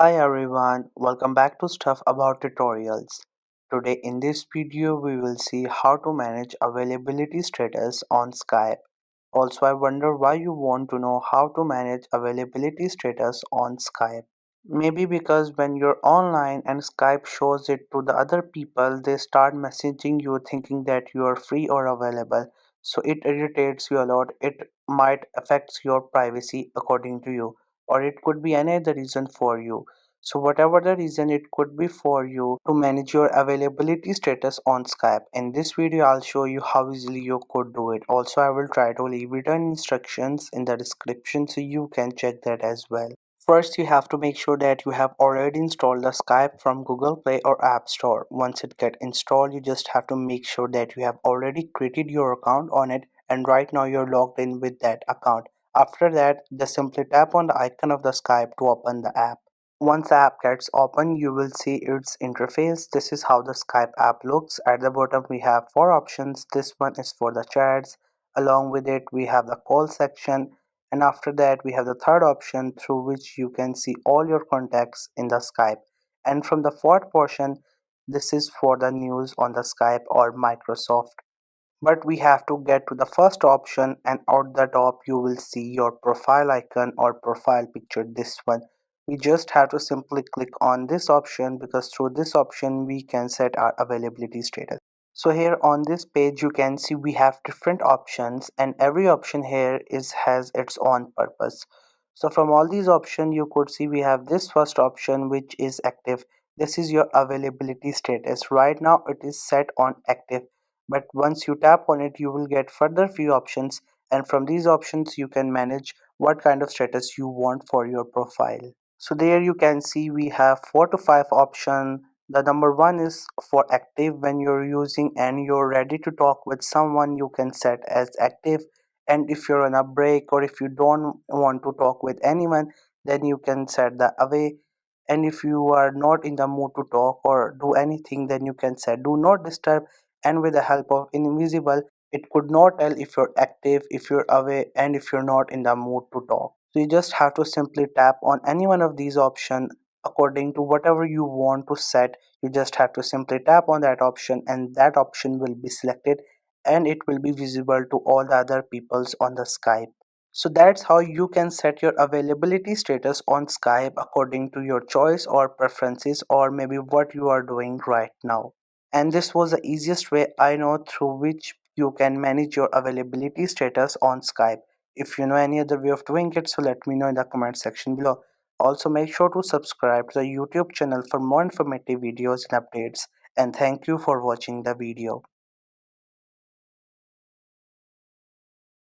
Hi everyone, welcome back to Stuff About Tutorials. Today in this video we will see how to manage availability status on Skype. Also I wonder why you want to know how to manage availability status on Skype. Maybe because when you're online and Skype shows it to the other people, they start messaging you thinking that you are free or available. So it irritates you a lot. It might affect your privacy according to you, or it could be any other reason for you. So whatever the reason it could be for you to manage your availability status on Skype. In this video, I'll show you how easily you could do it. Also, I will try to leave written instructions in the description so you can check that as well. First, you have to make sure that you have already installed the Skype from Google Play or App Store. Once it gets installed, you just have to make sure that you have already created your account on it and right now you're logged in with that account. After that, just simply tap on the icon of the Skype to open the app. Once the app gets open, you will see its interface. This is how the Skype app looks. At the bottom, we have four options. This one is for the chats. Along with it, we have the call section. And after that, we have the third option through which you can see all your contacts in the Skype. And from the fourth portion, this is for the news on the Skype or Microsoft. But we have to get to the first option, and at the top you will see your profile icon or profile picture, this one. We just have to simply click on this option because through this option we can set our availability status. So here on this page you can see we have different options and every option here is has its own purpose. So from all these options you could see we have this first option which is active. This is your availability status. Right now it is set on active, but once you tap on it you will get further few options, and from these options you can manage what kind of status you want for your profile. So there you can see we have 4 to 5 options. The number one is for active. When you're using and you're ready to talk with someone, you can set as active, and if you're on a break or if you don't want to talk with anyone, then you can set the away. And if you are not in the mood to talk or do anything, then you can set do not disturb, and with the help of invisible it could not tell if you're active, if you're away, and if you're not in the mood to talk. So you just have to simply tap on any one of these options according to whatever you want to set. You just have to simply tap on that option and that option will be selected and it will be visible to all the other peoples on the Skype. So that's how you can set your availability status on Skype according to your choice or preferences or maybe what you are doing right now. And this was the easiest way I know through which you can manage your availability status on Skype. If you know any other way of doing it, so let me know in the comment section below. Also make sure to subscribe to the YouTube channel for more informative videos and updates. And thank you for watching the video.